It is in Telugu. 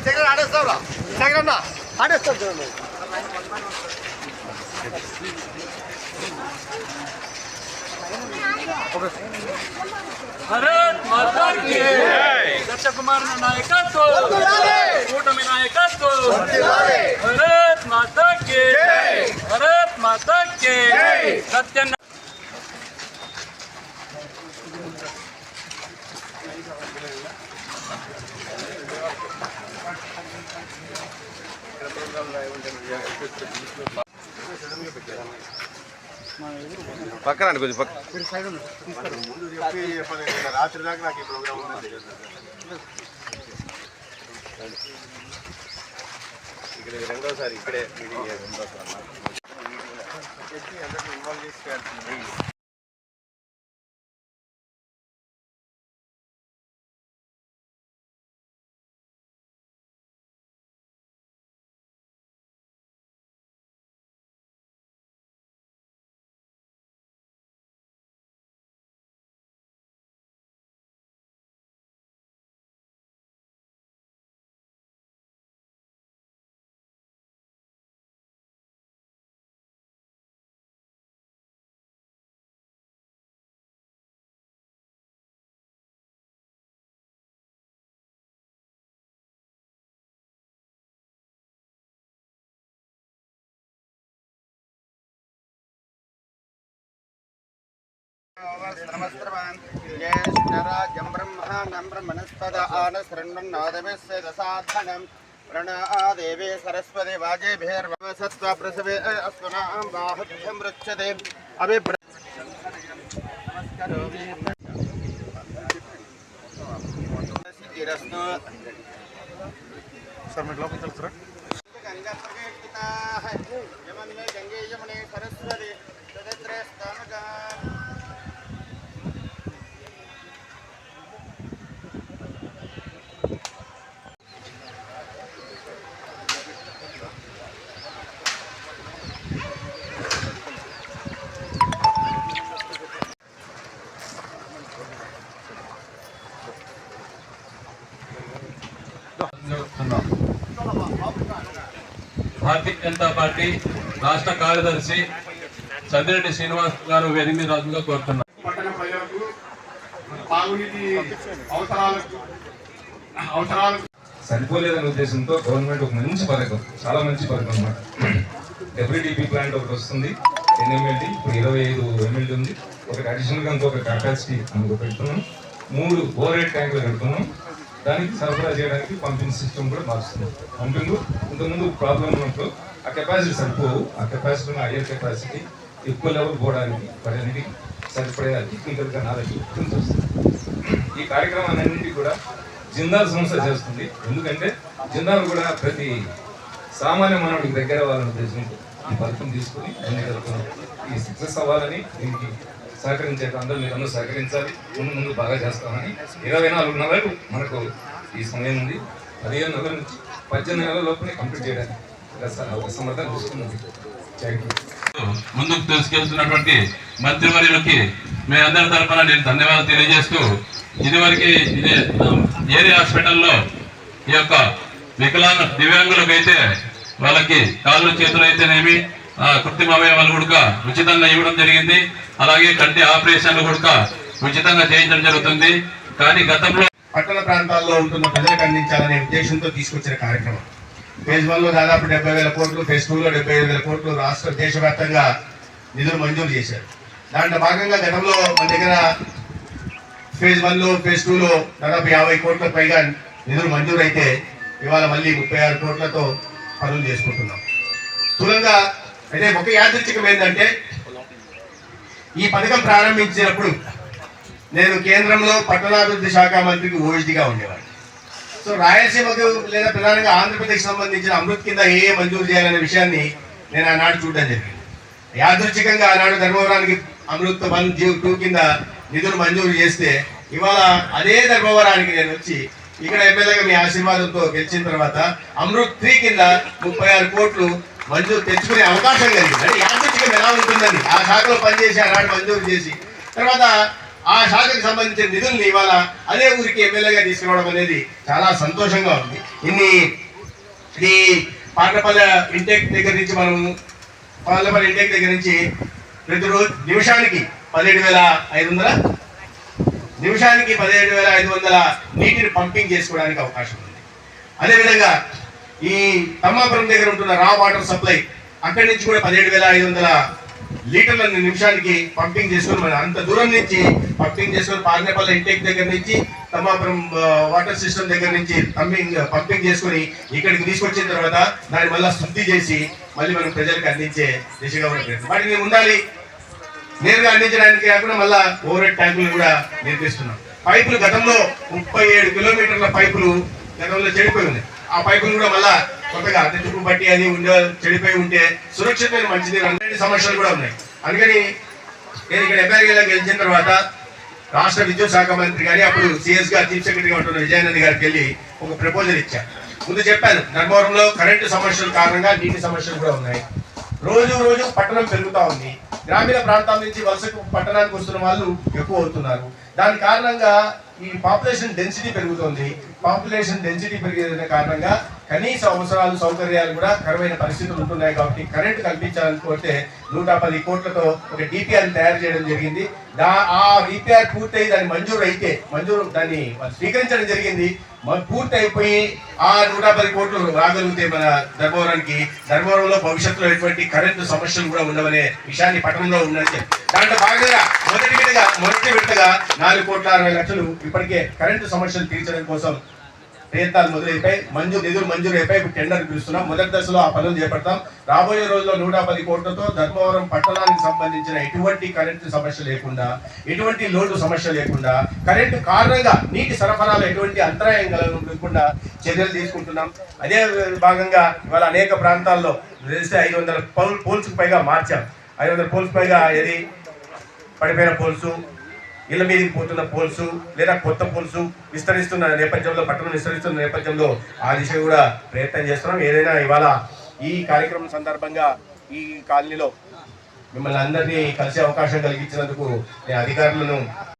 సెకండ్ ఆడేస్తావురా, సెకండ్ ఆడేస్తావు చూడండి. भारत माता की दत्त कुमार नायकत्व कूटमी नायकत्व भारत माता की भारत माता की सत्य పక్కన కొంచెం పక్క రాత్రి దాకా నాకు ఈ ప్రోగ్రామ్ ఇక్కడ రెండోసారి ఇక్కడే మీటింగ్ అందరినీ ఇన్వాల్వ్ చేసి ज्येष्ठराजं ब्रह्माणं ब्रह्मणस्पद आनशृण्वन्नादविश्वेदसाधनं प्रणदेवी सरस्वती वाजेभिर्वसत्वा प्रसवे अस्मनां बाहुभ्यं मृच्छते अभिप्रसिद्धिरस्तु सर मैं लोग चल सर गंगा प्रवेशिता है यमन में गंगे यमुने सरस्वती तदत्र स्थानका భారతీయ జనతా పార్టీ రాష్ట్ర కార్యదర్శి చంద్రెడ్డి శ్రీనివాస్ గారు వేదిక మీద రాజుగా కోరుతున్నారు. పట్టణ ప్రజలకు తాగునీటి అవసరాలు సరిపోలేదనే ఉద్దేశంతో గవర్నమెంట్ ఒక మంచి పథకం, చాలా మంచి పథకం అన్నమాట. డబ్ల్యూడిపి ప్లాంట్ ఒకటి వస్తుంది, ఎన్ఎంఎల్డి ఇప్పుడు 25 ఎంఎల్డి ఉంది. ఒకటి అడిషనల్గా ఇంకొక కెపాసిటీ మనకు పెడుతున్నాం. 3 ఓవర్ ట్యాంకులు పెడుతున్నాం. దానికి సరఫరా చేయడానికి పంపింగ్ సిస్టమ్ కూడా మారుస్తున్నాం. పంపింగ్ ఇంతకుముందు ప్రాబ్లం ఉన్నప్పుడు ఆ కెపాసిటీ సరిపోవు, ఆ కెపాసిటీ హైయర్ కెపాసిటీ ఎక్కువ లెవెల్ పోవడానికి వాటన్నిటికి సరిపడే టెక్నికల్గా నాలెడ్జ్ వస్తుంది. ఈ కార్యక్రమాలన్నింటినీ కూడా జిందాల్ సంస్థ చేస్తుంది. ఎందుకంటే జిందాల్ కూడా ప్రతి సామాన్య మానవుడికి దగ్గర వాళ్ళని ఉద్దేశంతో ఈ పథకం తీసుకుని ఈ సక్సెస్ అవ్వాలని, దీనికి సహకరించే అందరూ మీరు అందరూ సహకరించాలి. ముందు బాగా చేస్తామని 24 నెలలు మనకు ఈ సమయం ఉంది. 15 నెలల నుంచి 18 నెలల లోపలే కంప్లీట్ చేయడానికి ఒక సమర్థన చూసుకున్నది. ముందుకు తీసుకెళ్తున్నటువంటి మంత్రివర్యులకి మీ అందరి తరఫున నేను ధన్యవాదాలు తెలియజేస్తూ, ఇదివరకు ఏరియా హాస్పిటల్లో ఈ యొక్క దివ్యాంగులకైతే వాళ్ళకి కాళ్ళు చేతులు అయితేనేమి కృత్రిమ అవయవాలు కూడా ఉచితంగా ఇవ్వడం జరిగింది. అలాగే కంటి ఆపరేషన్లు కూడా ఉచితంగా చేయించడం జరుగుతుంది. కానీ గతంలో పట్టణ ప్రాంతాల్లో ఉంటున్న ప్రజలకు అందించాలనే ఉద్దేశంతో తీసుకొచ్చిన కార్యక్రమం. ఫేజ్ 1 లో దాదాపు 70,000 కోట్లు, ఫేజ్ 2 లో 75,000 కోట్లు రాష్ట్ర దేశవ్యాప్తంగా నిధులు మంజూరు చేశారు. దాంట్లో భాగంగా గతంలో మన దగ్గర ఫేజ్ 1 లో ఫేజ్ 2 లో దాదాపు 50 కోట్లకు పైగా నిధులు మంజూరు అయితే ఇవాళ మళ్ళీ 36 కోట్లతో పనులు చేసుకుంటున్నాం. స్థూలంగా అయితే ఒక యాదృచ్ఛికం ఏంటంటే, ఈ పథకం ప్రారంభించినప్పుడు నేను కేంద్రంలో పట్టణాభివృద్ధి శాఖ మంత్రికి ఓఎస్డీగా ఉండేవాడిని. సో రాయలసీమకు లేదా ప్రధానంగా ఆంధ్రప్రదేశ్ సంబంధించిన అమృత్ కింద ఏ మంజూరు చేయాలనే విషయాన్ని నేను ఆనాడు చూడడం జరిగింది. యాదృచ్ఛికంగా ఆనాడు ధర్మవరానికి అమృత్ 1, 2 కింద నిధులు మంజూరు చేస్తే, ఇవాళ అదే ధర్మవరానికి నేను వచ్చి ఇక్కడ ఎమ్మెల్యేగా మీ ఆశీర్వాదంతో గెలిచిన తర్వాత అమృత్ 3 కింద 36 కోట్లు మంజూరు తెచ్చుకునే అవకాశం కలిగింది. అంటే యాదృచ్ఛికం ఎలా ఉంటుందని ఆ శాఖలో పనిచేసి ఆనాడు మంజూరు చేసి తర్వాత ఆ శాఖకు సంబంధించిన నిధుల్ని ఇవాళ అదే ఊరికి ఎమ్మెల్యేగా తీసుకురావడం అనేది చాలా సంతోషంగా ఉంది. ఇది పాటపల్లె ఇంటెక్ దగ్గర నుంచి పాటపల్లె ఇంటెక్ దగ్గర నుంచి ప్రతిరోజు నిమిషానికి 17,500 నీటిని పంపింగ్ చేసుకోవడానికి అవకాశం ఉంది. అదేవిధంగా ఈ తమ్మాపురం దగ్గర ఉంటున్న రా వాటర్ సప్లై అక్కడి నుంచి కూడా 17,500 లీటర్ల నిమిషానికి పంపింగ్ చేసుకొని మనం అంత దూరం నుంచి పంపింగ్ చేసుకొని పార్నేపల్లి ఇంటెక్ దగ్గర నుంచి తమ్మాపురం వాటర్ సిస్టమ్ దగ్గర నుంచి పంపింగ్ చేసుకొని ఇక్కడికి తీసుకొచ్చిన తర్వాత దాన్ని మళ్ళీ శుద్ధి చేసి మళ్ళీ మనం ప్రజలకు అందించే దిశగా ఉన్న ప్రయత్నం వాటిని ఉండాలి. నేరుగా అందించడానికి కాకుండా మళ్ళా ఓవర్ హెడ్ ట్యాంకులు కూడా నిర్మిస్తున్నాం. పైపులు గతంలో 37 కిలోమీటర్ల పైపులు గతంలో చెడిపోయి ఉన్నాయి. ఆ పైపులు కూడా మళ్ళా కొత్తగా తుప్పు బట్టి అది చెడిపోయి ఉంటే సురక్షితమైన మంచిది అన్ని సమస్యలు కూడా ఉన్నాయి. అందుకని నేను ఇక్కడ ఎమ్మెల్యేగా గెలిచిన తర్వాత రాష్ట్ర విద్యుత్ శాఖ మంత్రి గారి అప్పుడు సిఎస్ గా చీఫ్ సెక్రటరీగా ఉంటున్న విజయానంద్ గారికి వెళ్ళి ఒక ప్రపోజల్ ఇచ్చాను. ముందు చెప్పాను, ధర్మవరంలో కరెంటు సమస్యల కారణంగా నీటి సమస్యలు కూడా ఉన్నాయి. రోజు పట్టణం పెరుగుతా ఉంది. గ్రామీణ ప్రాంతాల నుంచి వలసకు పట్టణానికి వస్తున్న వాళ్ళు ఎక్కువ అవుతున్నారు. దాని కారణంగా ఈ పాపులేషన్ డెన్సిటీ పెరుగుతుంది. పాపులేషన్ డెన్సిటీ పెరిగే కారణంగా కనీస అవసరాలు సౌకర్యాలు కూడా కరువైన పరిస్థితులు ఉంటున్నాయి. కాబట్టి కరెంటు కల్పించాలనుకుంటే 110 కోట్లతో ఒక డిపిఆర్ తయారు చేయడం జరిగింది. ఆ డిపిఆర్ పూర్తయి దాన్ని దాన్ని స్వీకరించడం జరిగింది. పూర్తి అయిపోయి ఆ 110 కోట్లు రాగలిగితే మన ధర్మవరంలో భవిష్యత్తులో ఎటువంటి కరెంటు సమస్యలు కూడా ఉండవనే విషయాన్ని పట్టణంలో ఉన్నది. దాంట్లో భాగంగా మొదటి విడతగా 4,60,00,000 ఇప్పటికే కరెంటు సమస్యలు తీర్చడం కోసం ప్రయత్నాలు మొదలైపోయి నిధులు మంజూరైపోయి టెండర్ పిలుస్తున్నాం. మొదటి దశలో ఆ పనులు చేపడతాం. రాబోయే రోజుల్లో 110 కోట్లతో ధర్మవరం పట్టణానికి సంబంధించిన ఎటువంటి కరెంటు సమస్య లేకుండా, ఎటువంటి లోటు సమస్య లేకుండా, కరెంటు కారణంగా నీటి సరఫరాలో ఎటువంటి అంతరాయం కలగకుండా చర్యలు తీసుకుంటున్నాం. అదే భాగంగా ఇవాళ అనేక ప్రాంతాల్లో 500 పోల్స్కి పైగా మార్చాం. 500 పోల్స్ పైగా పడిపోయిన పోల్సు, ఇళ్ల మీదకి పోతున్న పోల్స్ లేదా కొత్త పోల్స్ పట్టణం విస్తరిస్తున్న నేపథ్యంలో ఆ దిశ కూడా ప్రయత్నం చేస్తున్నాం. ఏదైనా ఇవాళ ఈ కార్యక్రమం సందర్భంగా ఈ కాలనీలో మిమ్మల్ని అందరినీ కలిసే అవకాశం కలిగించినందుకు నేను అధికారులను